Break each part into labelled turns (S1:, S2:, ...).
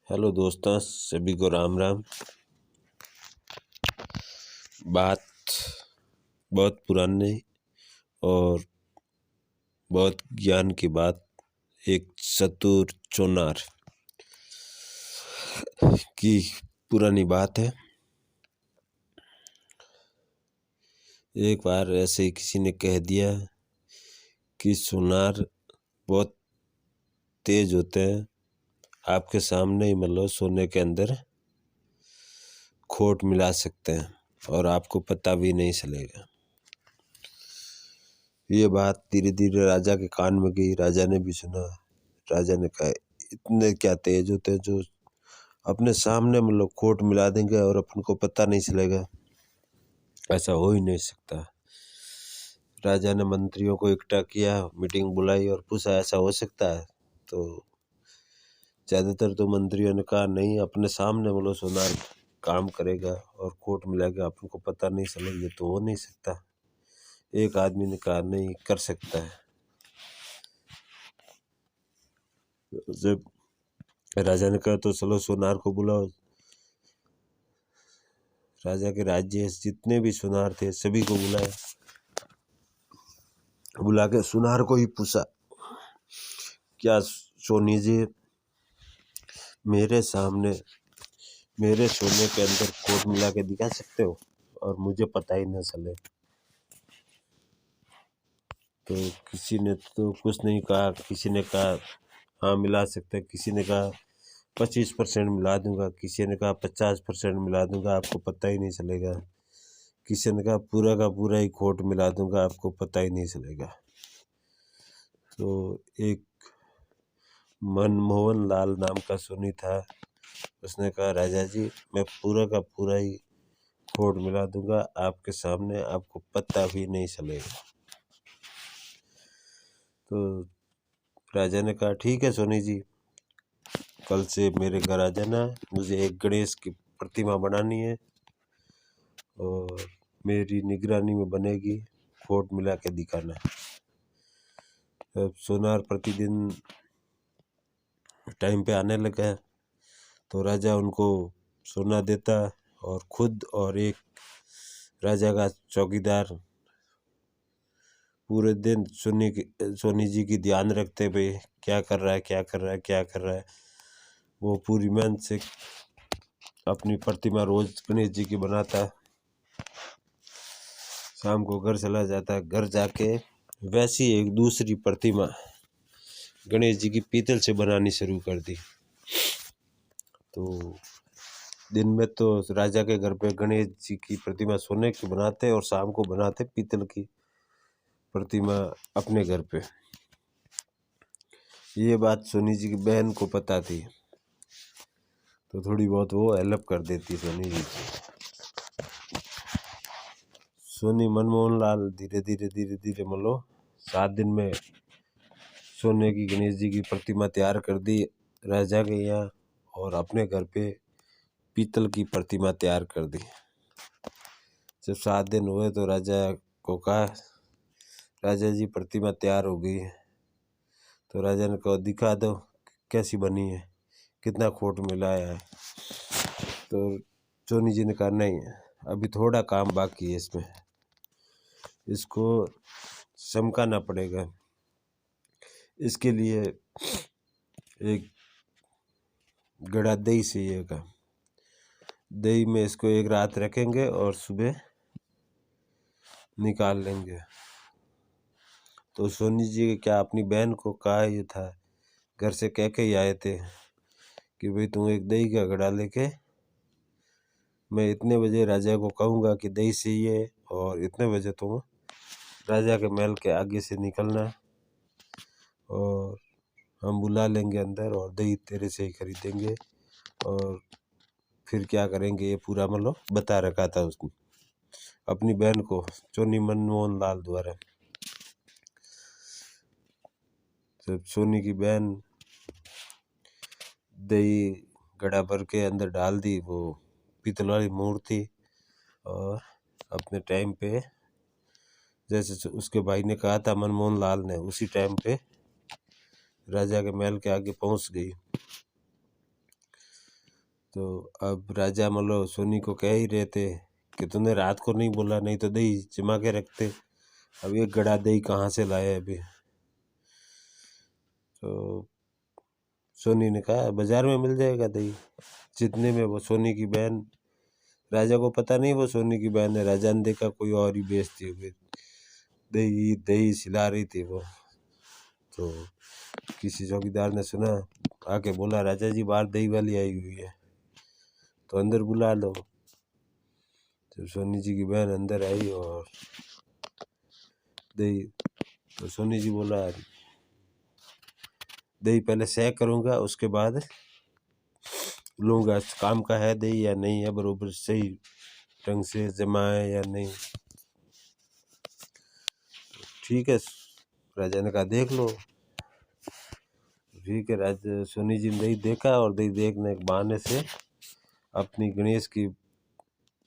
S1: Hello दोस्तों, सभी को राम राम। बात बहुत पुरानी और बहुत ज्ञान की बात। एक चतुर चोनार की पुरानी बात है। एक बार ऐसे ही किसी ने कह दिया कि सोनार बहुत तेज होते हैं, आपके सामने ही मतलब सोने के अंदर खोट मिला सकते हैं और आपको पता भी नहीं चलेगा। ये बात धीरे धीरे राजा के कान में गई। राजा ने भी सुना। राजा ने कहा, इतने क्या तेज होते हैं जो अपने सामने मतलब खोट मिला देंगे और अपन को पता नहीं चलेगा। ऐसा हो ही नहीं सकता। राजा ने मंत्रियों को इकट्ठा किया, मीटिंग बुलाई और पूछा, ऐसा हो सकता है? तो ज़्यादातर तो मंत्रियों ने कहा, नहीं, अपने सामने मतलब सोनार काम करेगा और खोट मिलाएगा, अपन को पता नहीं चलेगा, ये तो हो नहीं सकता। एक आदमी ने कहा, नहीं, कर सकता है। जब राजा ने कहा, तो चलो सोनार को बुलाओ। राजा के राज्य जितने भी सोनार थे सभी को बुलाया। बुला के सोनार को ही पूछा, क्या सोनी जी मेरे सामने मेरे सोने के अंदर खोट मिला के दिखा सकते हो और मुझे पता ही न चले? तो किसी ने तो कुछ नहीं कहा। किसी ने कहा हाँ मिला सकते, किसी ने कहा 25% मिला दूंगा, किसी ने कहा 50% मिला दूंगा, आपको पता ही नहीं चलेगा। किसी ने कहा पूरा का पूरा ही खोट मिला दूंगा, आपको पता ही नहीं चलेगा। तो एक मनमोहन लाल नाम का सोनी था। उसने कहा, राजा जी, मैं पूरा का पूरा ही खोट मिला दूंगा आपके सामने, आपको पता भी नहीं चलेगा। तो राजा ने कहा, ठीक है सोनी जी, कल से मेरे घर आ जाना। मुझे एक गणेश की प्रतिमा बनानी है और मेरी निगरानी में बनेगी, खोट मिला के दिखाना। अब सोनार प्रतिदिन टाइम पे आने लगा तो राजा उनको सोना देता और खुद और एक राजा का चौकीदार पूरे दिन सोनी जी की ध्यान रखते हुए, क्या कर रहा है, क्या कर रहा है, क्या कर रहा है। वो पूरी मेहनत से अपनी प्रतिमा रोज गणेश जी की बनाता। शाम को घर चला जाता। घर जाके वैसी एक दूसरी प्रतिमा गणेश जी की पीतल से बनानी शुरू कर दी। तो दिन में तो राजा के घर पे गणेश जी की प्रतिमा सोने की बनाते और शाम को बनाते पीतल की प्रतिमा अपने घर पे। ये बात सोनी जी की बहन को पता थी, तो थोड़ी बहुत वो हेल्प कर देती सोनी जी की। सोनी मनमोहन लाल धीरे धीरे मतलब 7 दिन में सोने की गणेश जी की प्रतिमा तैयार कर दी राजा के यहाँ, और अपने घर पे पीतल की प्रतिमा तैयार कर दी। जब 7 दिन हुए तो राजा को कहा, राजा जी, प्रतिमा तैयार हो गई है। तो राजा ने कहा, दिखा दो कैसी बनी है, कितना खोट मिलाया है। तो सोनी जी ने कहा, नहीं, अभी थोड़ा काम बाकी है इसमें, इसको चमकाना पड़ेगा। इसके लिए एक गड़ा दही चाहिएगा। दही में इसको एक रात रखेंगे और सुबह निकाल लेंगे। तो सोनी जी क्या अपनी बहन को कहा ही था, घर से कह के ही आए थे कि भाई तुम एक दही का घड़ा लेके, मैं इतने बजे राजा को कहूँगा कि दही चाहिए और इतने बजे तुम राजा के महल के आगे से निकलना और हम बुला लेंगे अंदर और दही तेरे से ही खरीदेंगे। और फिर क्या करेंगे, ये पूरा मतलब बता रखा था उसने अपनी बहन को, सोनी मनमोहन लाल द्वारा। जब सोनी की बहन दही घड़ा भर के अंदर डाल दी वो पीतल वाली मूर्ति, और अपने टाइम पे जैसे उसके भाई ने कहा था मनमोहन लाल ने, उसी टाइम पे राजा के महल के आगे पहुंच गई। तो अब राजा मतलब सोनी को कह ही रहे थे कि तूने रात को नहीं बोला, नहीं तो दही जमा के रखते। अब एक गड़ा दही कहाँ से लाए अभी। तो सोनी ने कहा बाजार में मिल जाएगा दही। जितने में वो सोनी की बहन, राजा को पता नहीं वो सोनी की बहन है, राजा ने देखा कोई और ही बेचती होगी, दही दही सिला रही थी वो। तो किसी चौकीदार ने सुना, आके बोला राजा जी बाहर दही वाली आई हुई है, तो अंदर बुला लो। तो सोनी जी की बहन अंदर आई और दही, तो सोनी जी बोला दही पहले सेक करूँगा, उसके बाद लूँगा काम का है दही या नहीं है, बरोबर सही ढंग से जमा है या नहीं। ठीक है, राजा ने कहा देख लो। ठीक है, राजा सोनी जी ने दही देखा और दही देखने के बहाने से अपनी गणेश की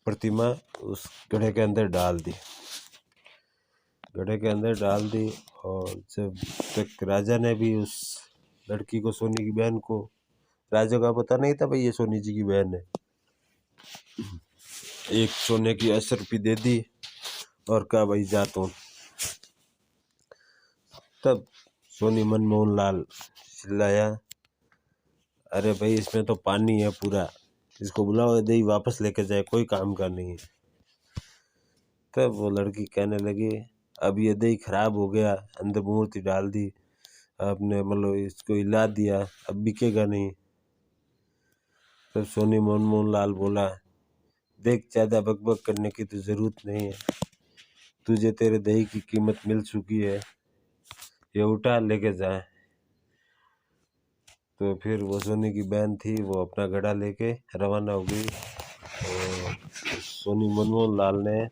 S1: प्रतिमा उस गड्ढे के अंदर डाल दी, गड्ढे के अंदर डाल दी। और जब तक राजा ने भी उस लड़की को, सोनी की बहन को, राजा का पता नहीं था भाई ये सोनी जी की बहन है, एक सोने की 80 रुपये दे दी और कहा भाई जा तो। तब सोनी मनमोहन लाल चिल्लाया, अरे भाई इसमें तो पानी है पूरा, इसको बुलाओ दही वापस लेके जाए, कोई काम का नहीं है। तब वो लड़की कहने लगी अब ये दही खराब हो गया, अंदर मूर्ति डाल दी आपने, मतलब इसको हिला दिया, अब बिकेगा नहीं। तब सोनी मनमोहन लाल बोला देख ज़्यादा बकबक करने की तो ज़रूरत नहीं है, तुझे तेरे दही की कीमत मिल चुकी है, ये उठा लेके जाए। तो फिर वो सोनी की बहन थी, वो अपना घड़ा लेके रवाना हो गई। और सोनी मनमोहन लाल ने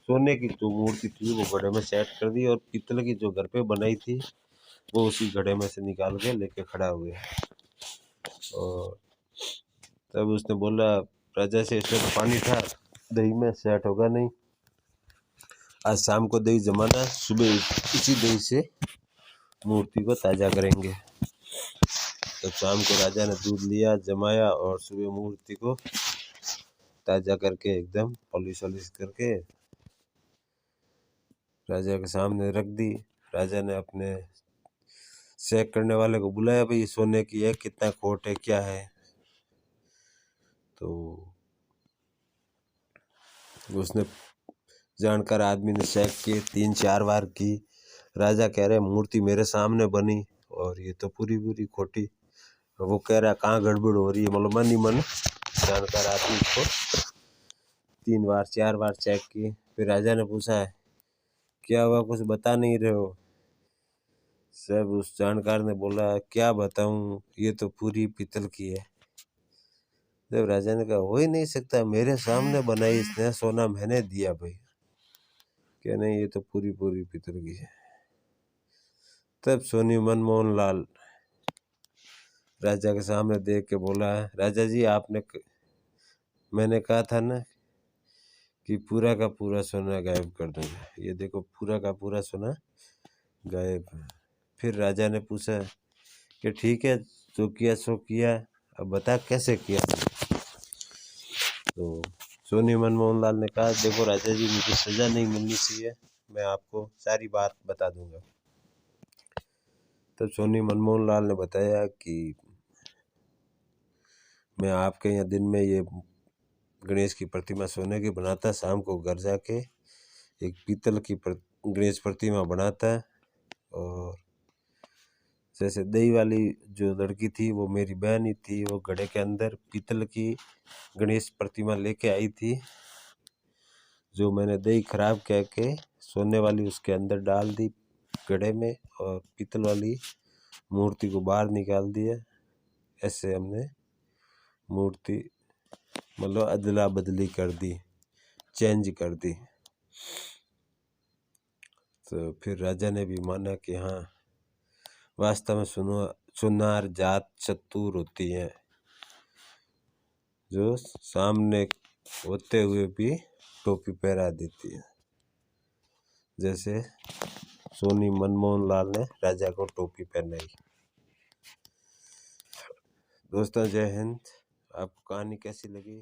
S1: सोने की जो मूर्ति थी वो घड़े में सेट कर दी और पीतल की जो घर पे बनाई थी वो उसी घड़े में से निकाल के लेके खड़ा हो गया। और तब उसने बोला राजा से इसमें तो पानी था, दही में सेट होगा नहीं, आज शाम को दही जमाना, सुबह इसी दही से मूर्ति को ताज़ा करेंगे। तो शाम को राजा ने दूध लिया, जमाया और सुबह मूर्ति को ताज़ा करके एकदम पॉलिश वॉलिश करके राजा के सामने रख दी। राजा ने अपने चेक करने वाले को बुलाया, भाई सोने की है, कितना खोट है, क्या है। तो उसने जानकार आदमी ने चेक किए 3-4 बार की। राजा कह रहे मूर्ति मेरे सामने बनी और ये तो पूरी पूरी खोटी। वो कह रहा कहाँ गड़बड़ हो रही है, मतलब मन ही मन जानकार आदमी को 3-4 बार चेक किए। फिर राजा ने पूछा क्या हुआ, कुछ बता नहीं रहे हो। सब उस जानकार ने बोला क्या बताऊं, ये तो पूरी पीतल की है। जब राजा ने कहा हो ही नहीं सकता, मेरे सामने बनाई इसने, सोना मैंने दिया भाई, क्या नहीं ये तो पूरी पूरी पीतल की है। तब सोनी मनमोहन लाल राजा के सामने देख के बोला राजा जी मैंने कहा था ना कि पूरा का पूरा सोना गायब कर दूंगा, ये देखो पूरा का पूरा सोना गायब है। फिर राजा ने पूछा कि ठीक है जो किया सो किया, अब बता कैसे किया। तो सोनी मनमोहन लाल ने कहा देखो राजा जी मुझे सज़ा नहीं मिलनी चाहिए, मैं आपको सारी बात बता दूंगा। तब सोनी मनमोहन लाल ने बताया कि मैं आपके यहाँ दिन में ये गणेश की प्रतिमा सोने की बनाता, शाम को घर जाके एक पीतल की गणेश प्रतिमा बनाता। और जैसे दही वाली जो लड़की थी वो मेरी बहन ही थी, वो घड़े के अंदर पीतल की गणेश प्रतिमा लेके आई थी, जो मैंने दही खराब कह के सोने वाली उसके अंदर डाल दी घड़े में और पीतल वाली मूर्ति को बाहर निकाल दिया। ऐसे हमने मूर्ति मतलब अदला बदली कर दी, चेंज कर दी। तो फिर राजा ने भी माना कि हाँ वास्तव में सुनार जात चतुर होती है, जो सामने होते हुए भी टोपी पहरा देती है, जैसे सोनी मनमोहन लाल ने राजा को टोपी पहनाई। दोस्तों जय हिंद आपको कहानी कैसी लगी